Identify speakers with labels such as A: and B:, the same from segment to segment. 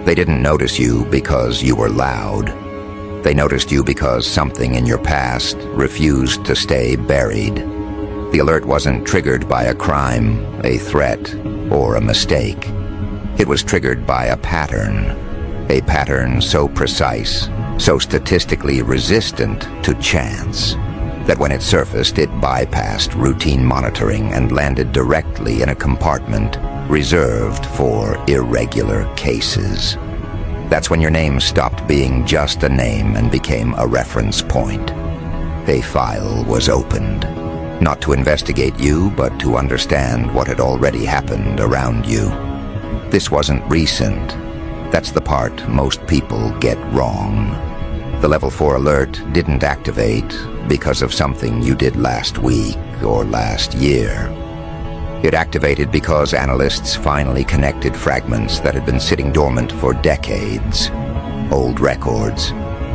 A: They didn't notice you because you were loud. They noticed you because something in your past refused to stay buried. The alert wasn't triggered by a crime, a threat, or a mistake. It was triggered by a pattern so precise, so statistically resistant to chance, that when it surfaced, it bypassed routine monitoring and landed directly in a compartment reserved for irregular cases. That's when your name stopped being just a name and became a reference point. A file was opened, not to investigate you, but to understand what had already happened around you. This wasn't recent. That's the part most people get wrong. The Level 4 alert didn't activate because of something you did last week or last year. It activated because analysts finally connected fragments that had been sitting dormant for decades. Old records,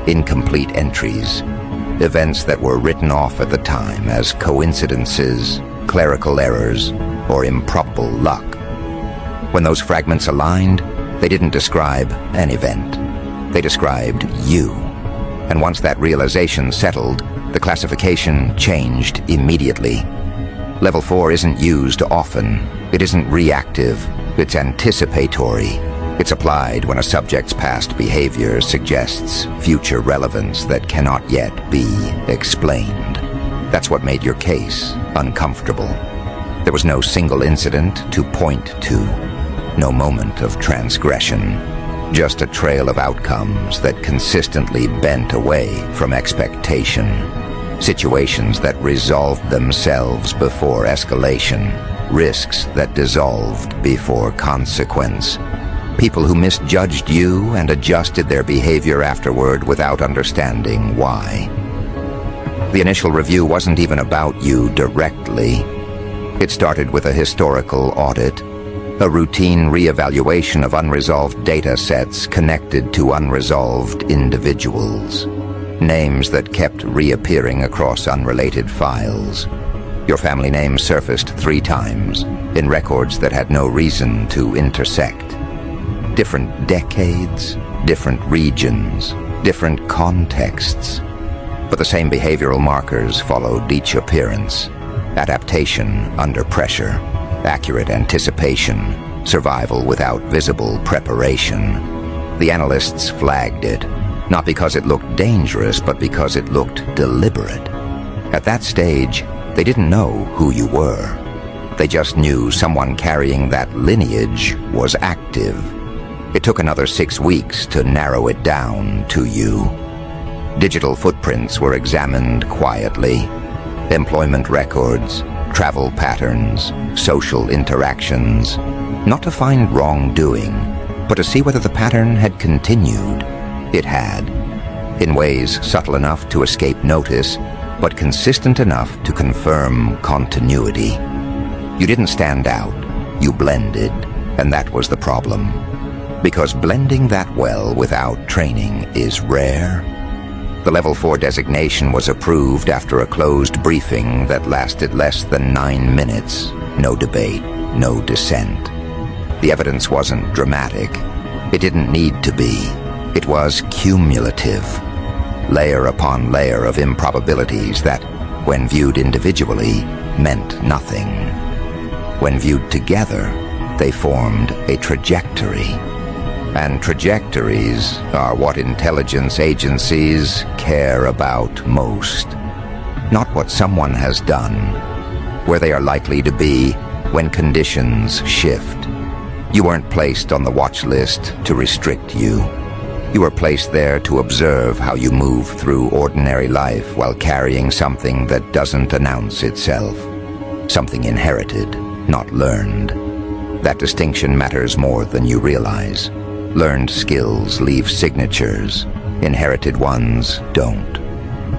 A: incomplete entries, events that were written off at the time as coincidences, clerical errors, or improbable luck. When those fragments aligned, they didn't describe an event. They described you. And once that realization settled, the classification changed immediately. Level 4 isn't used often. It isn't reactive. It's anticipatory. It's applied when a subject's past behavior suggests future relevance that cannot yet be explained. That's what made your case uncomfortable. There was no single incident to point to, no moment of transgression, just a trail of outcomes that consistently bent away from expectation. Situations that resolved themselves before escalation, risks that dissolved before consequence. People who misjudged you and adjusted their behavior afterward without understanding why. The initial review wasn't even about you directly. It started with a historical audit, a routine reevaluation of unresolved data sets connected to unresolved individuals. Names that kept reappearing across unrelated files. Your family name surfaced 3 times in records that had no reason to intersect. Different decades, different regions, different contexts. But the same behavioral markers followed each appearance. Adaptation under pressure, accurate anticipation, survival without visible preparation. The analysts flagged it, not because it looked dangerous, but because it looked deliberate. At that stage, they didn't know who you were. They just knew someone carrying that lineage was active. It took another 6 weeks to narrow it down to you. Digital footprints were examined quietly. Employment records, travel patterns, social interactions. Not to find wrongdoing, but to see whether the pattern had continued. It had, in ways subtle enough to escape notice, but consistent enough to confirm continuity. You didn't stand out, you blended, and that was the problem. Because blending that well without training is rare. The Level 4 designation was approved after a closed briefing that lasted less than 9 minutes. No debate, no dissent. The evidence wasn't dramatic. It didn't need to be. It was cumulative, layer upon layer of improbabilities that, when viewed individually, meant nothing. When viewed together, they formed a trajectory. And trajectories are what intelligence agencies care about most. Not what someone has done, where they are likely to be when conditions shift. You weren't placed on the watch list to restrict you. You were placed there to observe how you move through ordinary life while carrying something that doesn't announce itself. Something inherited, not learned. That distinction matters more than you realize. Learned skills leave signatures. Inherited ones don't.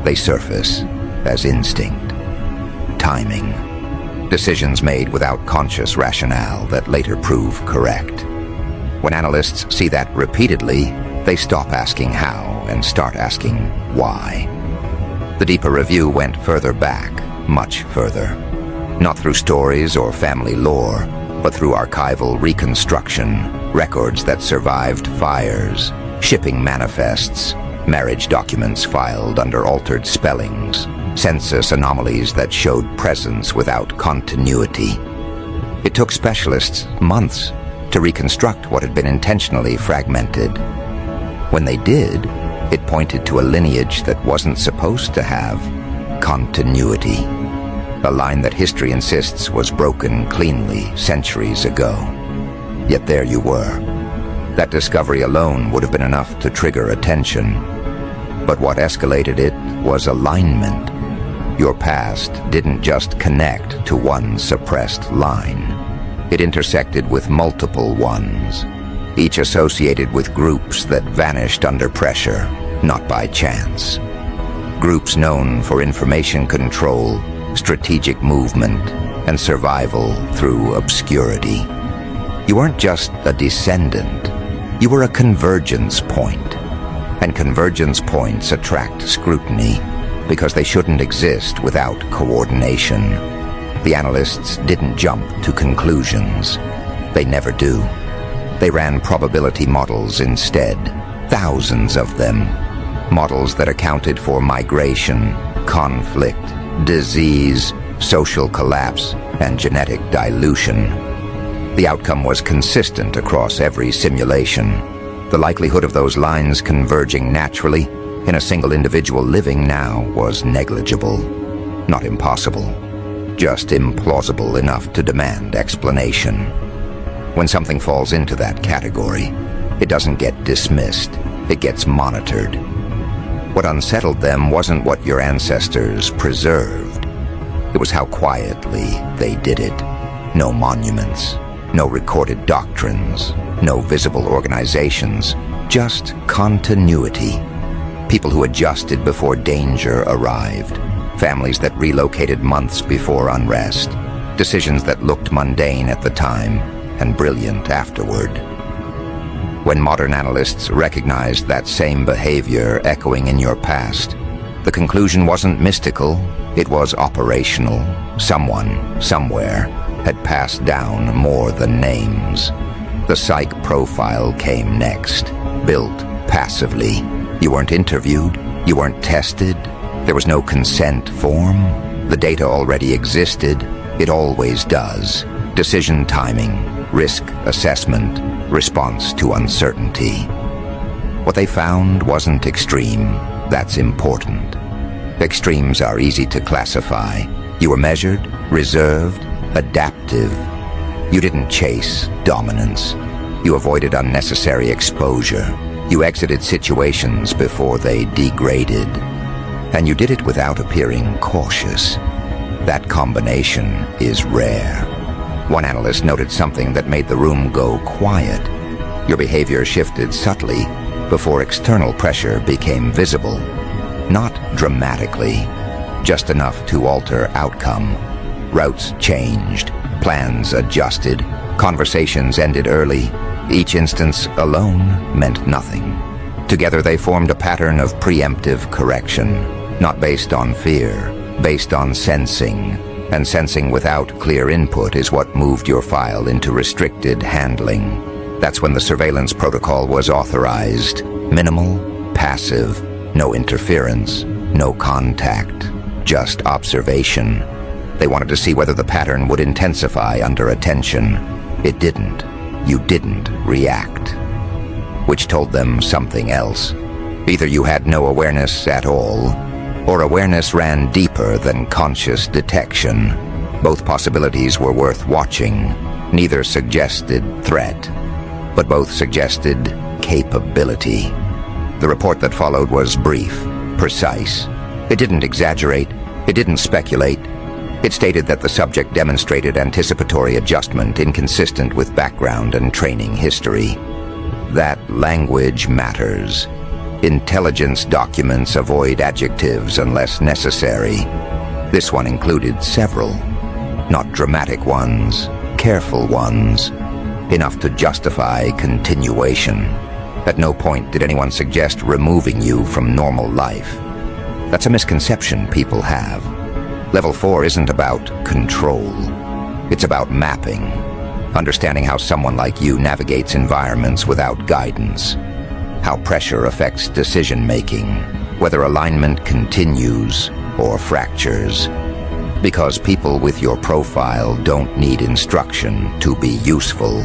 A: They surface as instinct. Timing. Decisions made without conscious rationale that later prove correct. When analysts see that repeatedly, they stop asking how and start asking why. The deeper review went further back, much further. Not through stories or family lore, but through archival reconstruction, records that survived fires, shipping manifests, marriage documents filed under altered spellings, census anomalies that showed presence without continuity. It took specialists months to reconstruct what had been intentionally fragmented. When they did, it pointed to a lineage that wasn't supposed to have continuity, a line that history insists was broken cleanly centuries ago. Yet there you were. That discovery alone would have been enough to trigger attention. But what escalated it was alignment. Your past didn't just connect to one suppressed line. It intersected with multiple ones, each associated with groups that vanished under pressure, not by chance. Groups known for information control, strategic movement, and survival through obscurity. You weren't just a descendant, you were a convergence point. And convergence points attract scrutiny because they shouldn't exist without coordination. The analysts didn't jump to conclusions. They never do. They ran probability models instead, thousands of them. Models that accounted for migration, conflict, disease, social collapse, and genetic dilution. The outcome was consistent across every simulation. The likelihood of those lines converging naturally in a single individual living now was negligible. Not impossible, just implausible enough to demand explanation. When something falls into that category, it doesn't get dismissed, it gets monitored. What unsettled them wasn't what your ancestors preserved. It was how quietly they did it. No monuments, no recorded doctrines, no visible organizations, just continuity. People who adjusted before danger arrived, families that relocated months before unrest, decisions that looked mundane at the time and brilliant afterward. When modern analysts recognized that same behavior echoing in your past, the conclusion wasn't mystical, it was operational. Someone, somewhere, had passed down more than names. The psych profile came next, built passively. You weren't interviewed, you weren't tested, there was no consent form. The data already existed, it always does. Decision timing, risk assessment, response to uncertainty. What they found wasn't extreme, that's important. Extremes are easy to classify. You were measured, reserved, adaptive. You didn't chase dominance. You avoided unnecessary exposure. You exited situations before they degraded. And you did it without appearing cautious. That combination is rare. One analyst noted something that made the room go quiet. Your behavior shifted subtly before external pressure became visible. Not dramatically, just enough to alter outcome. Routes changed, plans adjusted, conversations ended early. Each instance alone meant nothing. Together they formed a pattern of preemptive correction, not based on fear, based on sensing. And sensing without clear input is what moved your file into restricted handling. That's when the surveillance protocol was authorized. Minimal, passive, no interference, no contact, just observation. They wanted to see whether the pattern would intensify under attention. It didn't. You didn't react. Which told them something else. Either you had no awareness at all, or awareness ran deeper than conscious detection. Both possibilities were worth watching. Neither suggested threat, but both suggested capability. The report that followed was brief, precise. It didn't exaggerate, it didn't speculate. It stated that the subject demonstrated anticipatory adjustment inconsistent with background and training history. That language matters. Intelligence documents avoid adjectives unless necessary. This one included several. Not dramatic ones, careful ones. Enough to justify continuation. At no point did anyone suggest removing you from normal life. That's a misconception people have. Level 4 isn't about control. It's about mapping. understanding how someone like you navigates environments without guidance, how pressure affects decision-making, whether alignment continues or fractures. Because people with your profile don't need instruction to be useful.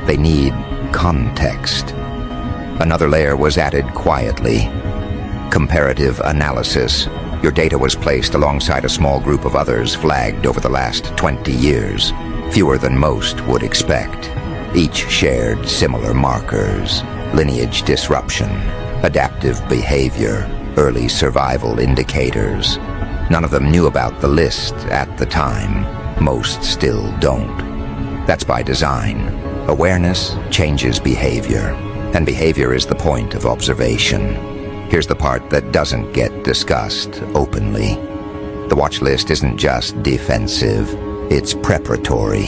A: They need context. Another layer was added quietly. Comparative analysis. Your data was placed alongside a small group of others flagged over the last 20 years, fewer than most would expect. Each shared similar markers: lineage disruption, adaptive behavior, early survival indicators. None of them knew about the list at the time. Most still don't. That's by design. Awareness changes behavior, and behavior is the point of observation. Here's the part that doesn't get discussed openly. The watch list isn't just defensive, it's preparatory.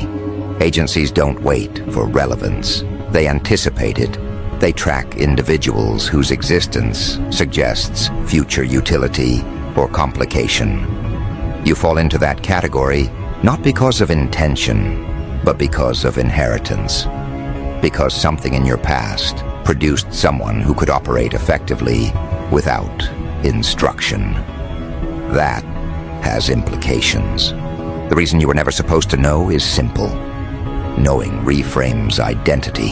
A: Agencies don't wait for relevance. They anticipate it. They track individuals whose existence suggests future utility or complication. You fall into that category not because of intention, but because of inheritance. Because something in your past produced someone who could operate effectively without instruction. That has implications. The reason you were never supposed to know is simple. Knowing reframes identity.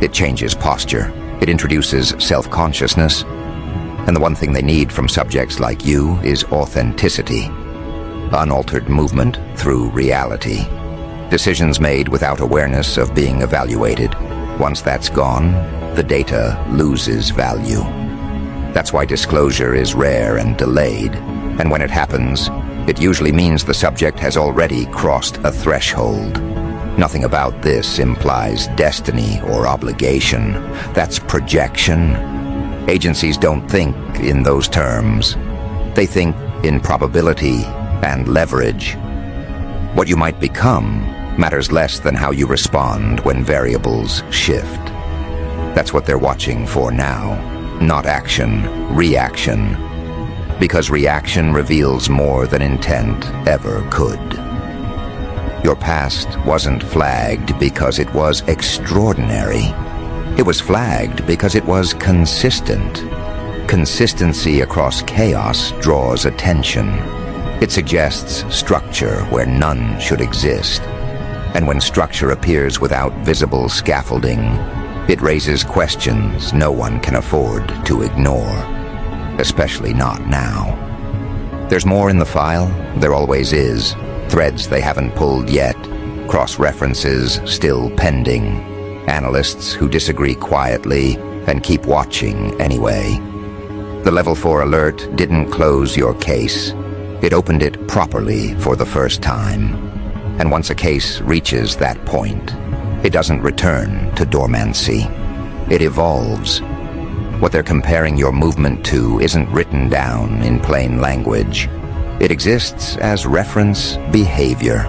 A: It changes posture. It introduces self-consciousness. And the one thing they need from subjects like you is authenticity. Unaltered movement through reality. Decisions made without awareness of being evaluated. Once that's gone, the data loses value. That's why disclosure is rare and delayed. And when it happens, it usually means the subject has already crossed a threshold. Nothing about this implies destiny or obligation. That's projection. Agencies don't think in those terms. They think in probability and leverage. What you might become matters less than how you respond when variables shift. That's what they're watching for now. Not action, reaction. Because reaction reveals more than intent ever could. Your past wasn't flagged because it was extraordinary. It was flagged because it was consistent. Consistency across chaos draws attention. It suggests structure where none should exist. And when structure appears without visible scaffolding, it raises questions no one can afford to ignore. Especially not now. There's more in the file, there always is. Threads they haven't pulled yet, cross-references still pending. Analysts who disagree quietly and keep watching anyway. The Level 4 alert didn't close your case. It opened it properly for the first time. And once a case reaches that point, it doesn't return to dormancy. It evolves. What they're comparing your movement to isn't written down in plain language. It exists as reference behavior.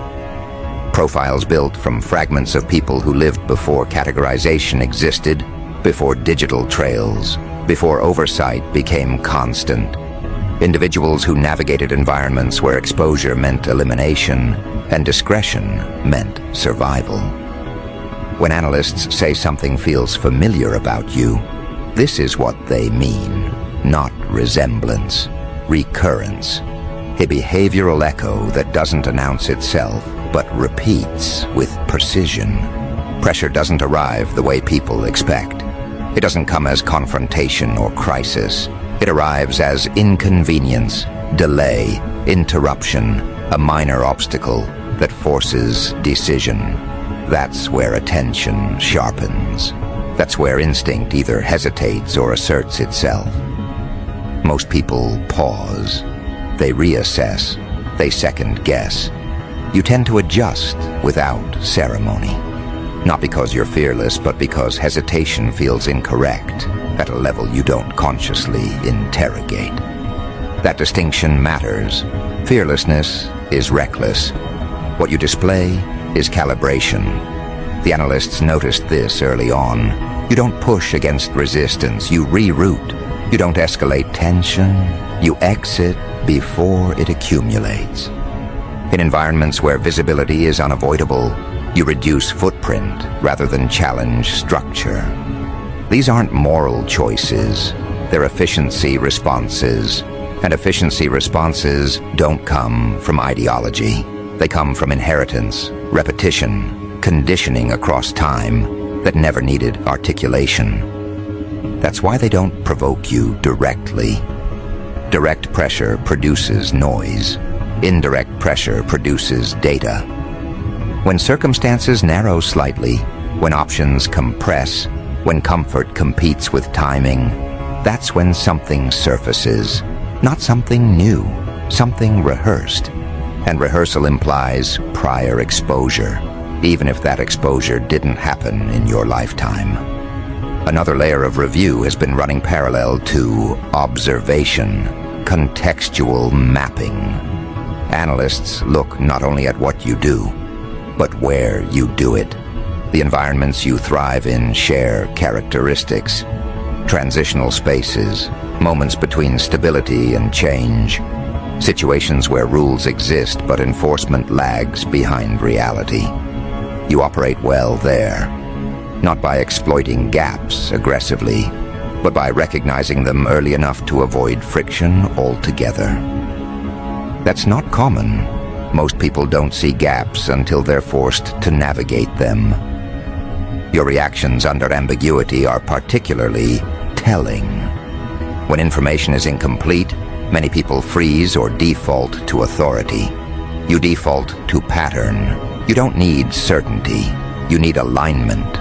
A: Profiles built from fragments of people who lived before categorization existed, before digital trails, before oversight became constant. Individuals who navigated environments where exposure meant elimination and discretion meant survival. When analysts say something feels familiar about you, this is what they mean, not resemblance, recurrence. A behavioral echo that doesn't announce itself, but repeats with precision. Pressure doesn't arrive the way people expect. It doesn't come as confrontation or crisis. It arrives as inconvenience, delay, interruption, a minor obstacle that forces decision. That's where attention sharpens. That's where instinct either hesitates or asserts itself. Most people pause. They reassess. They second guess. You tend to adjust without ceremony. Not because you're fearless, but because hesitation feels incorrect at a level you don't consciously interrogate. That distinction matters. Fearlessness is reckless. What you display is calibration. The analysts noticed this early on. You don't push against resistance, you reroute. You don't escalate tension, you exit before it accumulates. In environments where visibility is unavoidable, You reduce footprint rather than challenge structure. These aren't moral choices, they're efficiency responses. And efficiency responses don't come from ideology. They come from inheritance, repetition, conditioning across time that never needed articulation. That's why they don't provoke you directly. Direct pressure produces noise. Indirect pressure produces data. When circumstances narrow slightly, when options compress, when comfort competes with timing, that's when something surfaces. Not something new, something rehearsed. And rehearsal implies prior exposure, even if that exposure didn't happen in your lifetime. Another layer of review has been running parallel to observation, contextual mapping. Analysts look not only at what you do, but where you do it. The environments you thrive in share characteristics, transitional spaces, moments between stability and change, situations where rules exist but enforcement lags behind reality. You operate well there, not by exploiting gaps aggressively, but by recognizing them early enough to avoid friction altogether. That's not common. Most people don't see gaps until they're forced to navigate them. Your reactions under ambiguity are particularly telling. When information is incomplete, many people freeze or default to authority. You default to pattern. You don't need certainty. You need alignment.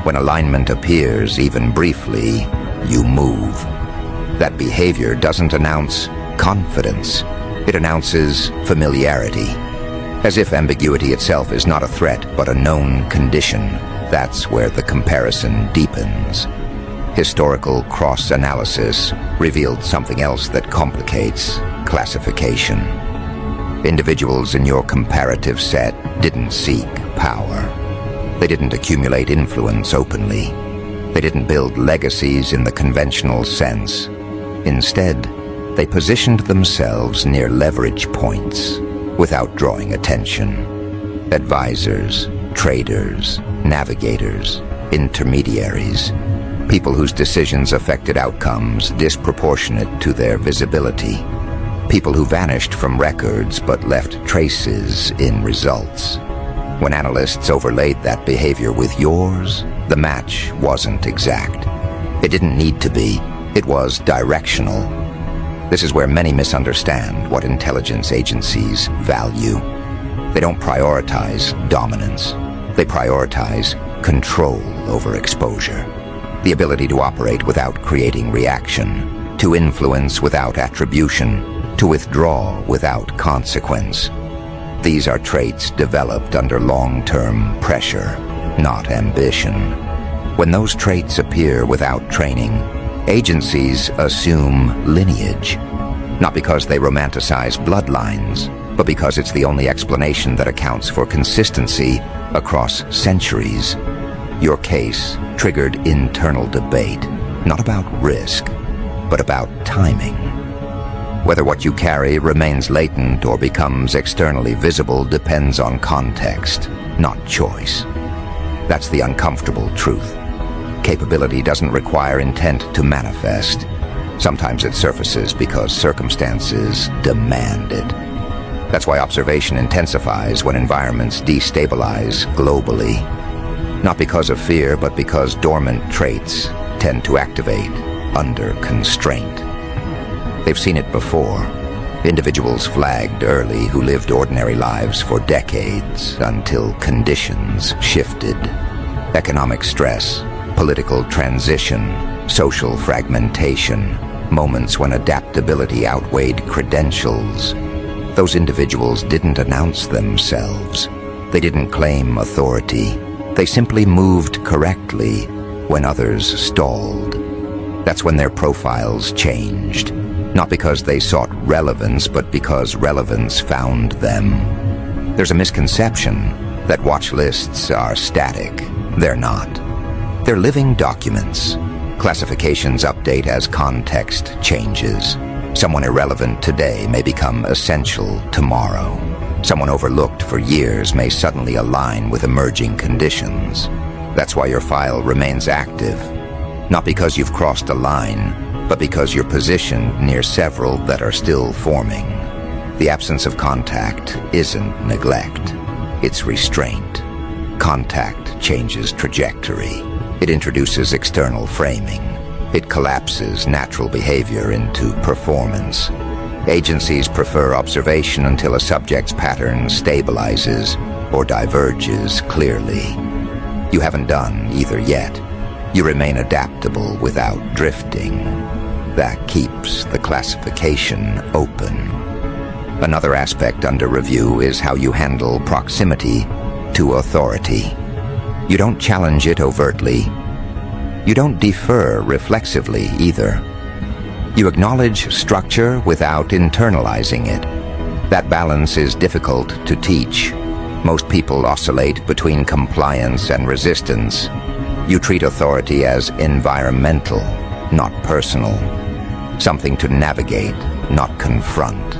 A: When alignment appears, even briefly, you move. That behavior doesn't announce confidence. It announces familiarity. As if ambiguity itself is not a threat, but a known condition. That's where the comparison deepens. Historical cross-analysis revealed something else that complicates classification. Individuals in your comparative set didn't seek power. They didn't accumulate influence openly. They didn't build legacies in the conventional sense. Instead, they positioned themselves near leverage points without drawing attention. Advisors, traders, navigators, intermediaries, people whose decisions affected outcomes disproportionate to their visibility. People who vanished from records but left traces in results. When analysts overlaid that behavior with yours, the match wasn't exact. It didn't need to be. It was directional. This is where many misunderstand what intelligence agencies value. They don't prioritize dominance. They prioritize control over exposure. The ability to operate without creating reaction, to influence without attribution, to withdraw without consequence. These are traits developed under long-term pressure, not ambition. When those traits appear without training, agencies assume lineage, not because they romanticize bloodlines, but because it's the only explanation that accounts for consistency across centuries. Your case triggered internal debate, not about risk, but about timing. Whether what you carry remains latent or becomes externally visible depends on context, not choice. That's the uncomfortable truth. Capability doesn't require intent to manifest. Sometimes it surfaces because circumstances demand it. That's why observation intensifies when environments destabilize globally. Not because of fear, but because dormant traits tend to activate under constraint. They've seen it before. Individuals flagged early who lived ordinary lives for decades until conditions shifted. Economic stress, political transition, social fragmentation, moments when adaptability outweighed credentials. Those individuals didn't announce themselves. They didn't claim authority. They simply moved correctly when others stalled. That's when their profiles changed. Not because they sought relevance, but because relevance found them. There's a misconception that watch lists are static. They're not. They're living documents. Classifications update as context changes. Someone irrelevant today may become essential tomorrow. Someone overlooked for years may suddenly align with emerging conditions. That's why your file remains active. Not because you've crossed a line, but because you're positioned near several that are still forming. The absence of contact isn't neglect, it's restraint. Contact changes trajectory. It introduces external framing. It collapses natural behavior into performance. Agencies prefer observation until a subject's pattern stabilizes or diverges clearly. You haven't done either yet. You remain adaptable without drifting. That keeps the classification open. Another aspect under review is how you handle proximity to authority. You don't challenge it overtly. You don't defer reflexively either. You acknowledge structure without internalizing it. That balance is difficult to teach. Most people oscillate between compliance and resistance. You treat authority as environmental, not personal. Something to navigate, not confront.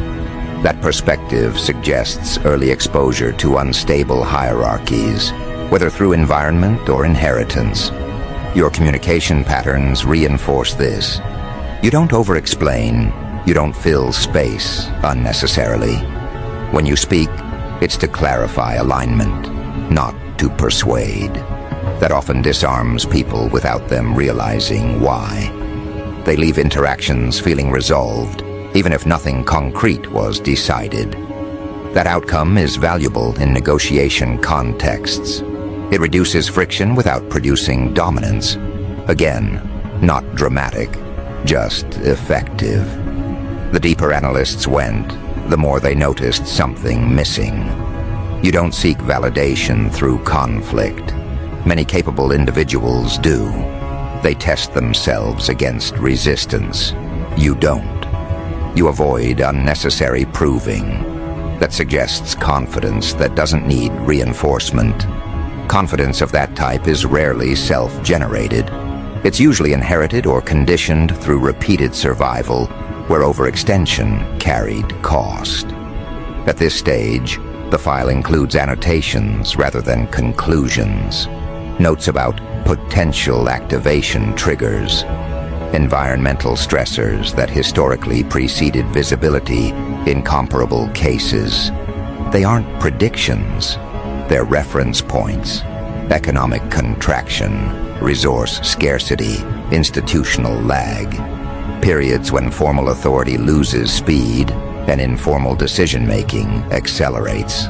A: That perspective suggests early exposure to unstable hierarchies, whether through environment or inheritance. Your communication patterns reinforce this. You don't over-explain, you don't fill space unnecessarily. When you speak, it's to clarify alignment, not to persuade. That often disarms people without them realizing why. They leave interactions feeling resolved, even if nothing concrete was decided. That outcome is valuable in negotiation contexts. It reduces friction without producing dominance. Again, not dramatic, just effective. The deeper analysts went, the more they noticed something missing. You don't seek validation through conflict. Many capable individuals do. They test themselves against resistance. You don't. You avoid unnecessary proving. That suggests confidence that doesn't need reinforcement. Confidence of that type is rarely self-generated. It's usually inherited or conditioned through repeated survival, where overextension carried cost. At this stage, the file includes annotations rather than conclusions. Notes about potential activation triggers, environmental stressors that historically preceded visibility in comparable cases. They aren't predictions, they're reference points. Economic contraction, resource scarcity, institutional lag. Periods when formal authority loses speed and informal decision-making accelerates.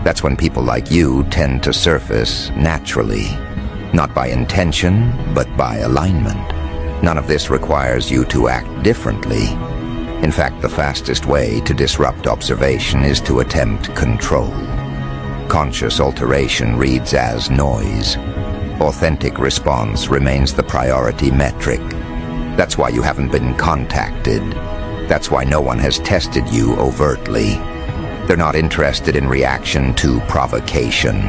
A: That's when people like you tend to surface naturally, not by intention, but by alignment. None of this requires you to act differently. In fact, the fastest way to disrupt observation is to attempt control. Conscious alteration reads as noise. Authentic response remains the priority metric. That's why you haven't been contacted. That's why no one has tested you overtly. They're not interested in reaction to provocation.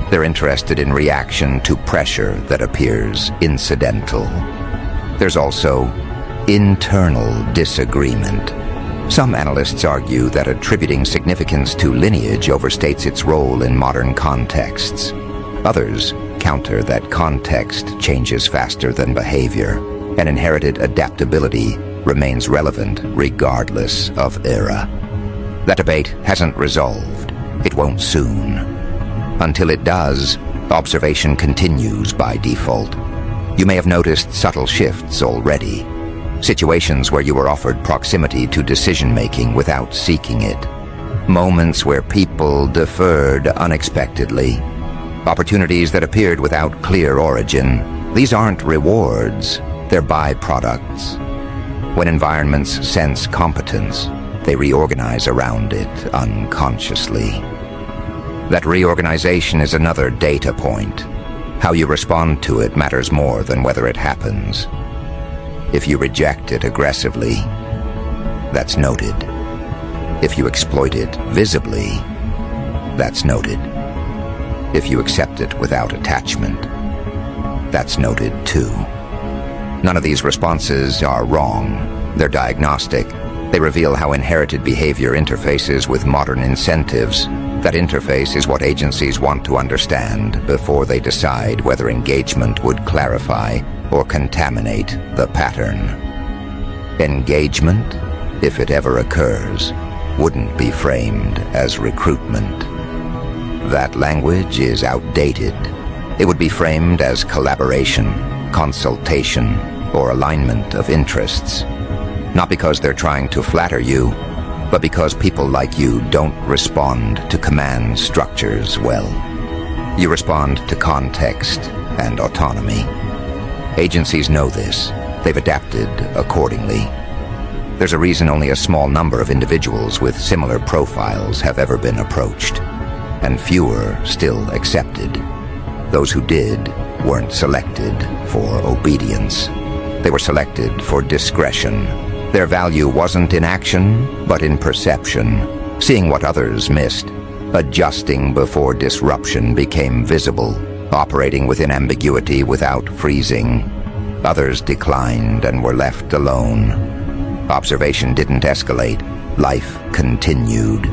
A: They're interested in reaction to pressure that appears incidental. There's also internal disagreement. Some analysts argue that attributing significance to lineage overstates its role in modern contexts. Others counter that context changes faster than behavior, and inherited adaptability remains relevant regardless of era. That debate hasn't resolved. It won't soon. Until it does, observation continues by default. You may have noticed subtle shifts already. Situations where you were offered proximity to decision-making without seeking it. Moments where people deferred unexpectedly. Opportunities that appeared without clear origin. These aren't rewards, they're byproducts. When environments sense competence, they reorganize around it unconsciously. That reorganization is another data point. How you respond to it matters more than whether it happens. If you reject it aggressively, that's noted. If you exploit it visibly, that's noted. If you accept it without attachment, that's noted too. None of these responses are wrong. They're diagnostic, They reveal how inherited behavior interfaces with modern incentives. That interface is what agencies want to understand before they decide whether engagement would clarify or contaminate the pattern. Engagement, if it ever occurs, wouldn't be framed as recruitment. That language is outdated. It would be framed as collaboration, consultation, or alignment of interests. Not because they're trying to flatter you, but because people like you don't respond to command structures well. You respond to context and autonomy. Agencies know this. They've adapted accordingly. There's a reason only a small number of individuals with similar profiles have ever been approached, and fewer still accepted. Those who did weren't selected for obedience. They were selected for discretion. Their value wasn't in action, but in perception, seeing what others missed. Adjusting before disruption became visible, operating within ambiguity without freezing. Others declined and were left alone. Observation didn't escalate. Life continued.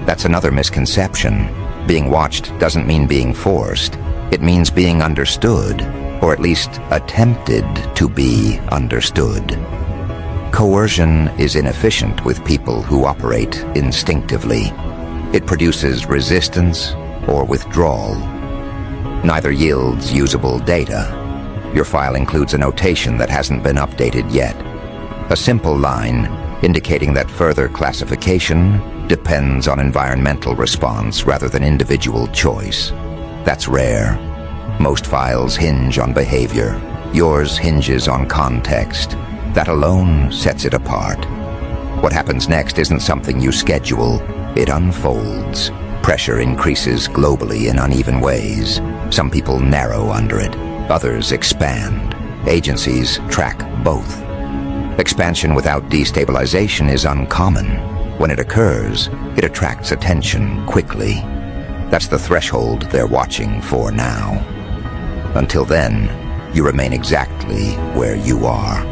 A: That's another misconception. Being watched doesn't mean being forced. It means being understood, or at least attempted to be understood. Coercion is inefficient with people who operate instinctively. It produces resistance or withdrawal. Neither yields usable data. Your file includes a notation that hasn't been updated yet. A simple line indicating that further classification depends on environmental response rather than individual choice. That's rare. Most files hinge on behavior. Yours hinges on context. That alone sets it apart. What happens next isn't something you schedule. It unfolds. Pressure increases globally in uneven ways. Some people narrow under it. Others expand. Agencies track both. Expansion without destabilization is uncommon. When it occurs, it attracts attention quickly. That's the threshold they're watching for now. Until then, you remain exactly where you are.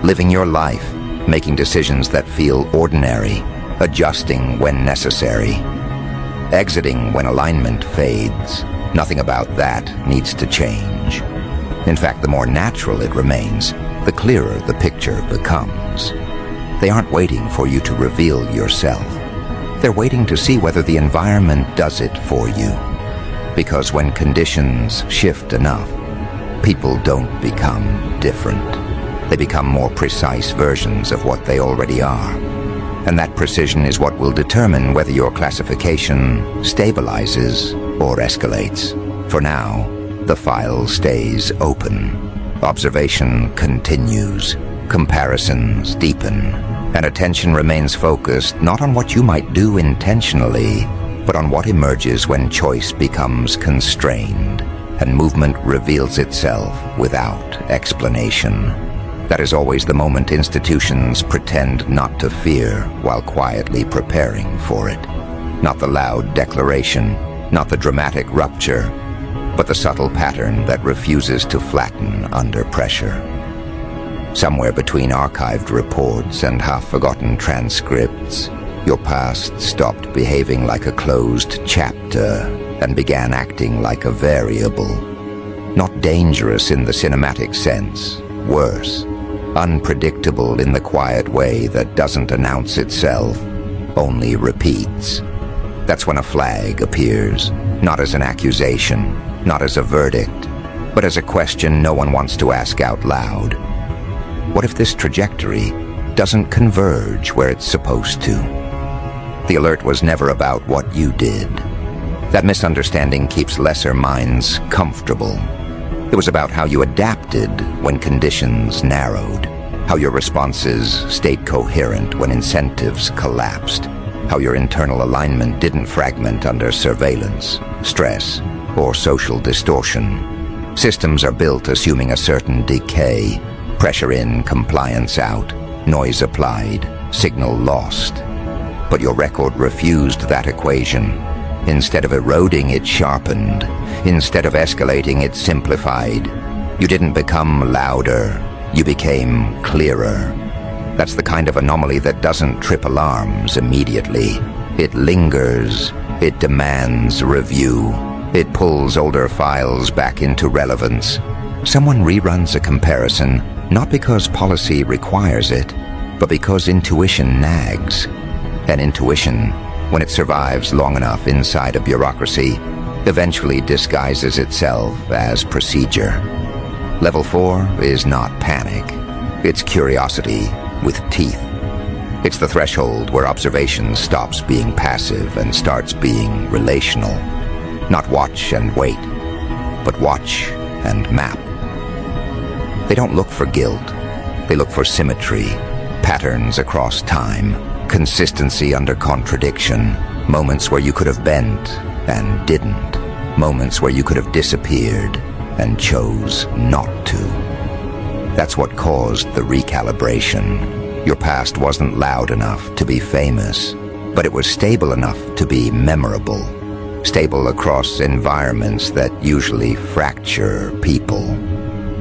A: Living your life, making decisions that feel ordinary, adjusting when necessary, exiting when alignment fades. Nothing about that needs to change. In fact, the more natural it remains, the clearer the picture becomes. They aren't waiting for you to reveal yourself. They're waiting to see whether the environment does it for you. Because when conditions shift enough, people don't become different. They become more precise versions of what they already are. And that precision is what will determine whether your classification stabilizes or escalates. For now, the file stays open. Observation continues. Comparisons deepen. And attention remains focused not on what you might do intentionally, but on what emerges when choice becomes constrained and movement reveals itself without explanation. That is always the moment institutions pretend not to fear while quietly preparing for it. Not the loud declaration, not the dramatic rupture, but the subtle pattern that refuses to flatten under pressure. Somewhere between archived reports and half-forgotten transcripts, your past stopped behaving like a closed chapter and began acting like a variable. Not dangerous in the cinematic sense, worse. Unpredictable in the quiet way that doesn't announce itself, only repeats. That's when a flag appears, not as an accusation, not as a verdict, but as a question no one wants to ask out loud. What if this trajectory doesn't converge where it's supposed to? The alert was never about what you did. That misunderstanding keeps lesser minds comfortable. It was about how you adapted when conditions narrowed, how your responses stayed coherent when incentives collapsed, how your internal alignment didn't fragment under surveillance, stress, or social distortion. Systems are built assuming a certain decay, pressure in, compliance out, noise applied, signal lost. But your record refused that equation. Instead of eroding, it sharpened. Instead of escalating, it simplified. You didn't become louder. You became clearer. That's the kind of anomaly that doesn't trip alarms immediately. It lingers, it demands review, it pulls older files back into relevance. Someone reruns a comparison, not because policy requires it, but because intuition nags. And intuition, when it survives long enough inside a bureaucracy, eventually disguises itself as procedure. Level 4 is not panic. It's curiosity with teeth. It's the threshold where observation stops being passive and starts being relational. Not watch and wait, but watch and map. They don't look for guilt. They look for symmetry, patterns across time, consistency under contradiction, moments where you could have bent and didn't, moments where you could have disappeared and chose not to. That's what caused the recalibration. Your past wasn't loud enough to be famous, but it was stable enough to be memorable. Stable across environments that usually fracture people.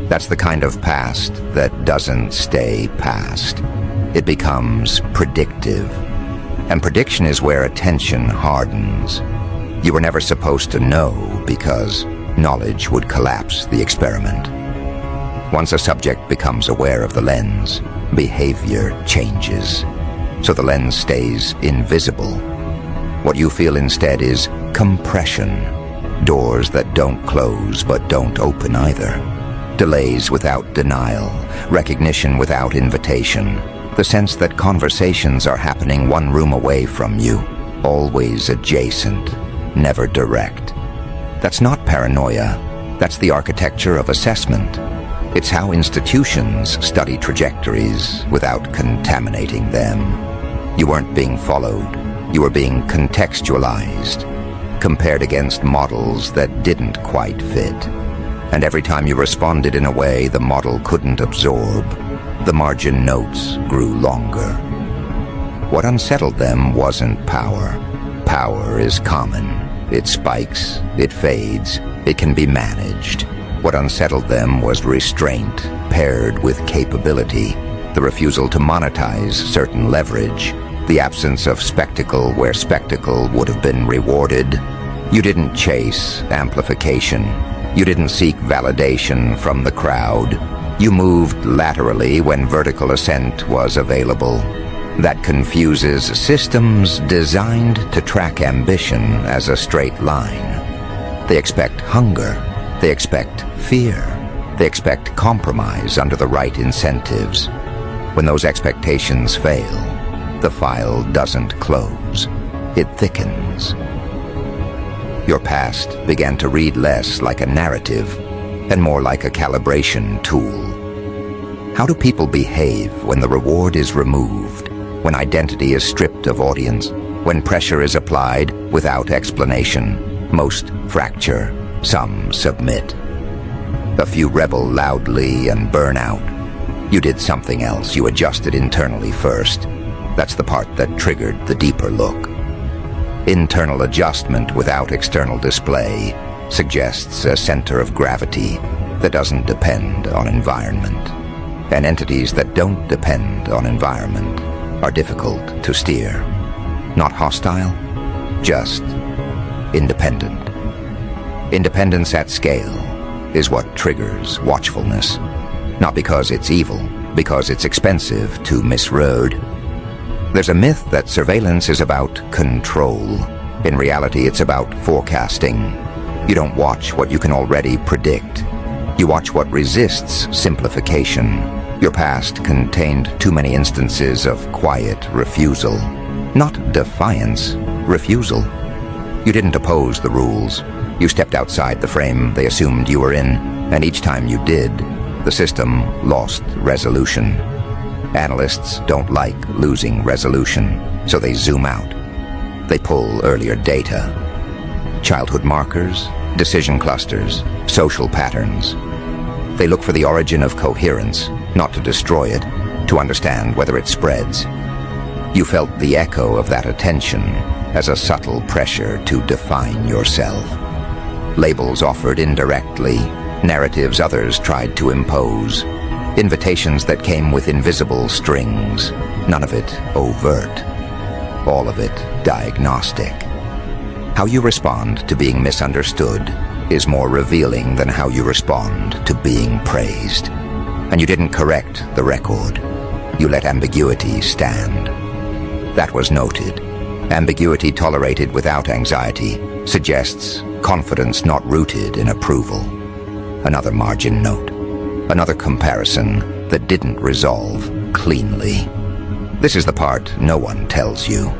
A: That's the kind of past that doesn't stay past. It becomes predictive. And prediction is where attention hardens. You were never supposed to know because knowledge would collapse the experiment. Once a subject becomes aware of the lens, behavior changes. So the lens stays invisible. What you feel instead is compression. Doors that don't close but don't open either. Delays without denial. Recognition without invitation. The sense that conversations are happening one room away from you. Always adjacent. Never direct. That's not paranoia. That's the architecture of assessment. It's how institutions study trajectories without contaminating them. You weren't being followed. You were being contextualized, compared against models that didn't quite fit. And every time you responded in a way the model couldn't absorb, the margin notes grew longer. What unsettled them wasn't power. Power is common. It spikes, it fades, it can be managed. What unsettled them was restraint paired with capability, the refusal to monetize certain leverage, the absence of spectacle where spectacle would have been rewarded. You didn't chase amplification. You didn't seek validation from the crowd. You moved laterally when vertical ascent was available. That confuses systems designed to track ambition as a straight line. They expect hunger. They expect fear. They expect compromise under the right incentives. When those expectations fail, the file doesn't close. It thickens. Your past began to read less like a narrative and more like a calibration tool. How do people behave when the reward is removed, when identity is stripped of audience, when pressure is applied without explanation? Most fracture. Some submit. A few rebel loudly and burn out. You did something else. You adjusted internally first. That's the part that triggered the deeper look. Internal adjustment without external display suggests a center of gravity that doesn't depend on environment. And entities that don't depend on environment are difficult to steer. Not hostile, just independent. Independence at scale is what triggers watchfulness. Not because it's evil, because it's expensive to misroad. There's a myth that surveillance is about control. In reality, it's about forecasting. You don't watch what you can already predict. You watch what resists simplification. Your past contained too many instances of quiet refusal. Not defiance, refusal. You didn't oppose the rules. You stepped outside the frame they assumed you were in, and each time you did, the system lost resolution. Analysts don't like losing resolution, so they zoom out. They pull earlier data. Childhood markers, decision clusters, social patterns. They look for the origin of coherence, not to destroy it, to understand whether it spreads. You felt the echo of that attention as a subtle pressure to define yourself. Labels offered indirectly, narratives others tried to impose. Invitations that came with invisible strings, none of it overt, all of it diagnostic. How you respond to being misunderstood is more revealing than how you respond to being praised. And you didn't correct the record. You let ambiguity stand. That was noted. Ambiguity tolerated without anxiety suggests confidence not rooted in approval. Another margin note. Another comparison that didn't resolve cleanly. This is the part no one tells you.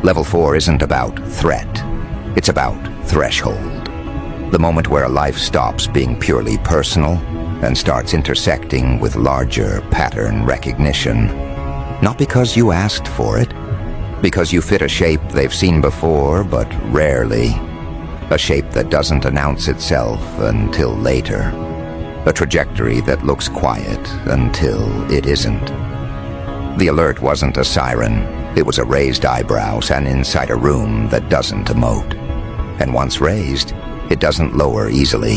A: Level 4 isn't about threat. It's about threshold. The moment where a life stops being purely personal and starts intersecting with larger pattern recognition. Not because you asked for it, because you fit a shape they've seen before, but rarely. A shape that doesn't announce itself until later. A trajectory that looks quiet until it isn't. The alert wasn't a siren. It was a raised eyebrow sat inside a room that doesn't emote. And once raised, it doesn't lower easily.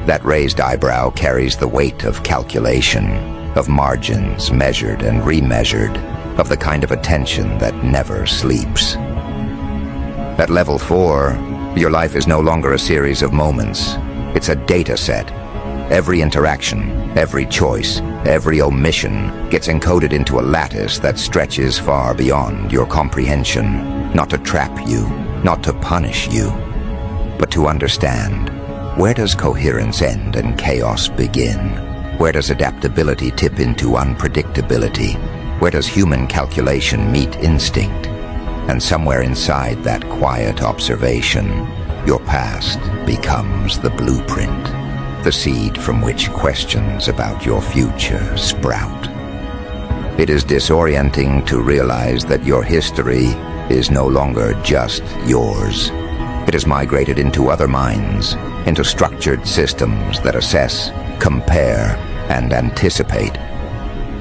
A: That raised eyebrow carries the weight of calculation, of margins measured and remeasured, of the kind of attention that never sleeps. At level 4, your life is no longer a series of moments. It's a data set. Every interaction, every choice, every omission gets encoded into a lattice that stretches far beyond your comprehension, not to trap you, not to punish you, but to understand. Where does coherence end and chaos begin? Where does adaptability tip into unpredictability? Where does human calculation meet instinct? And somewhere inside that quiet observation, your past becomes the blueprint, the seed from which questions about your future sprout. It is disorienting to realize that your history is no longer just yours. It has migrated into other minds, into structured systems that assess, compare, and anticipate.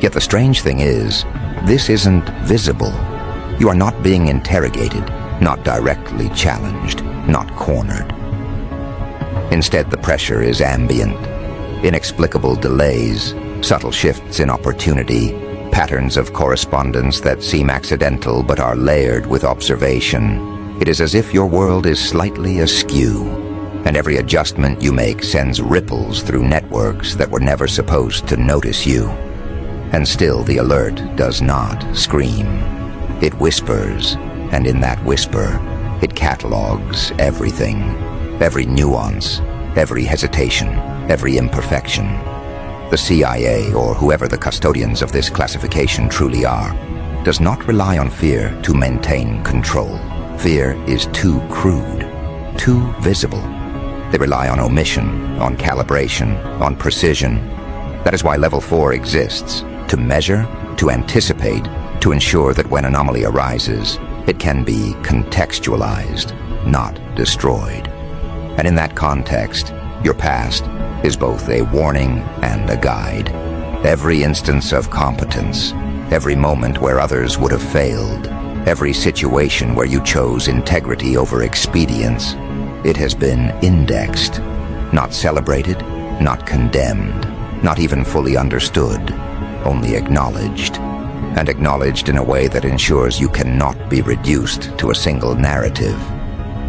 A: Yet the strange thing is, this isn't visible. You are not being interrogated, not directly challenged, not cornered. Instead, the pressure is ambient. Inexplicable delays, subtle shifts in opportunity, patterns of correspondence that seem accidental but are layered with observation. It is as if your world is slightly askew, and every adjustment you make sends ripples through networks that were never supposed to notice you. And still the alert does not scream. It whispers, and in that whisper, it catalogs everything. Every nuance, every hesitation, every imperfection. The CIA, or whoever the custodians of this classification truly are, does not rely on fear to maintain control. Fear is too crude, too visible. They rely on omission, on calibration, on precision. That is why Level 4 exists, to measure, to anticipate, to ensure that when anomaly arises, it can be contextualized, not destroyed. And in that context, your past is both a warning and a guide. Every instance of competence, every moment where others would have failed, every situation where you chose integrity over expedience, it has been indexed, not celebrated, not condemned, not even fully understood, only acknowledged, and acknowledged in a way that ensures you cannot be reduced to a single narrative.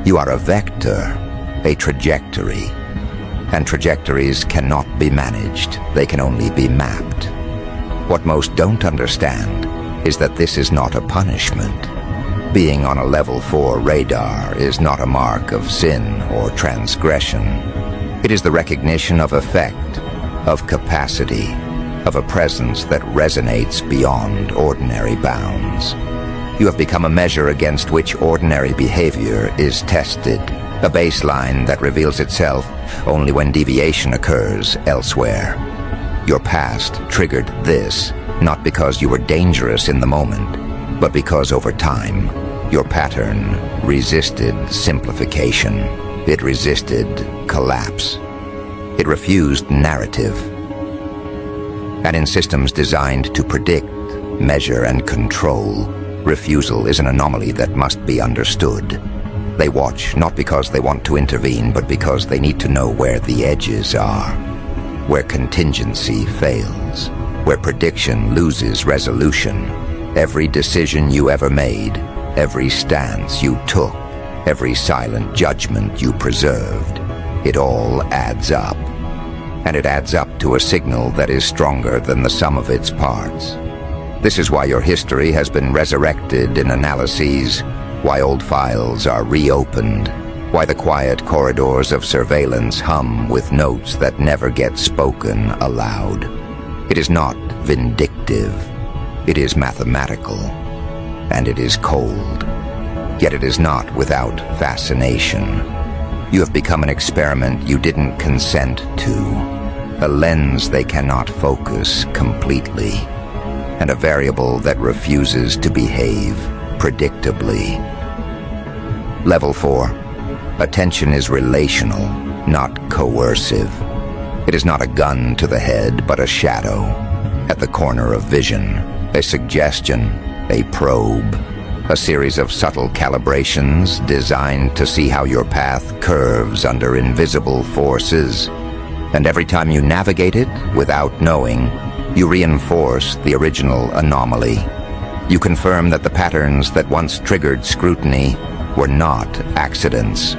A: You are a vector, a trajectory, and trajectories cannot be managed. They can only be mapped. What most don't understand is that this is not a punishment. Being on a Level 4 radar is not a mark of sin or transgression. It is the recognition of effect, of capacity, of a presence that resonates beyond ordinary bounds. You have become a measure against which ordinary behavior is tested, a baseline that reveals itself only when deviation occurs elsewhere. Your past triggered this, not because you were dangerous in the moment, but because over time, your pattern resisted simplification. It resisted collapse. It refused narrative. And in systems designed to predict, measure, and control, refusal is an anomaly that must be understood. They watch not because they want to intervene, but because they need to know where the edges are, where contingency fails. where prediction loses resolution. Every decision you ever made, every stance you took, every silent judgment you preserved, it all adds up. And it adds up to a signal that is stronger than the sum of its parts. This is why your history has been resurrected in analyses, why old files are reopened, why the quiet corridors of surveillance hum with notes that never get spoken aloud. It is not vindictive. It is mathematical. And it is cold. Yet it is not without fascination. You have become an experiment you didn't consent to, a lens they cannot focus completely, and a variable that refuses to behave predictably. Level 4. Attention is relational, not coercive. It is not a gun to the head, but a shadow at the corner of vision, a suggestion, a probe, a series of subtle calibrations designed to see how your path curves under invisible forces. And every time you navigate it without knowing, you reinforce the original anomaly. You confirm that the patterns that once triggered scrutiny were not accidents,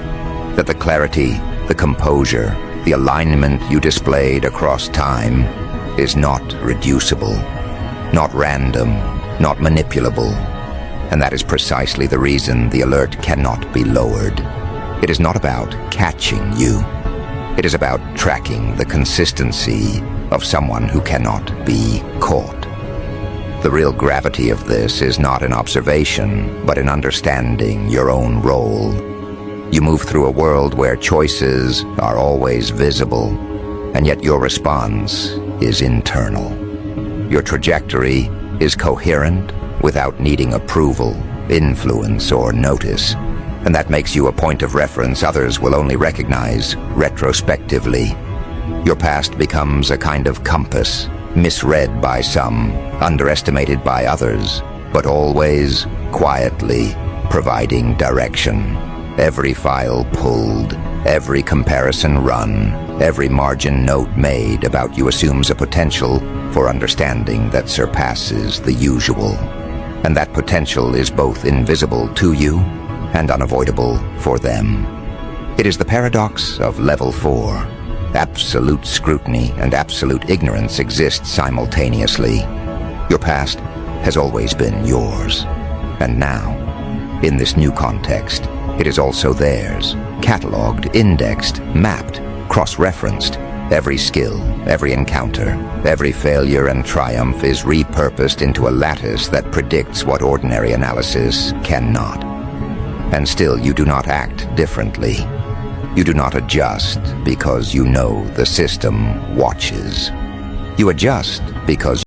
A: that the clarity, the composure, the alignment you displayed across time is not reducible, not random, not manipulable. And that is precisely the reason the alert cannot be lowered. It is not about catching you. It is about tracking the consistency of someone who cannot be caught. The real gravity of this is not in observation, but in understanding your own role. You move through a world where choices are always visible, and yet your response is internal. Your trajectory is coherent without needing approval, influence, or notice, and that makes you a point of reference others will only recognize retrospectively. Your past becomes a kind of compass, misread by some, underestimated by others, but always quietly providing direction. Every file pulled, every comparison run, every margin note made about you assumes a potential for understanding that surpasses the usual. And that potential is both invisible to you and unavoidable for them. It is the paradox of Level 4. Absolute scrutiny and absolute ignorance exist simultaneously. Your past has always been yours. And now, in this new context, it is also theirs, catalogued, indexed, mapped, cross-referenced. Every skill, every encounter, every failure and triumph is repurposed into a lattice that predicts what ordinary analysis cannot. And still you do not act differently. You do not adjust because you know the system watches. You adjust because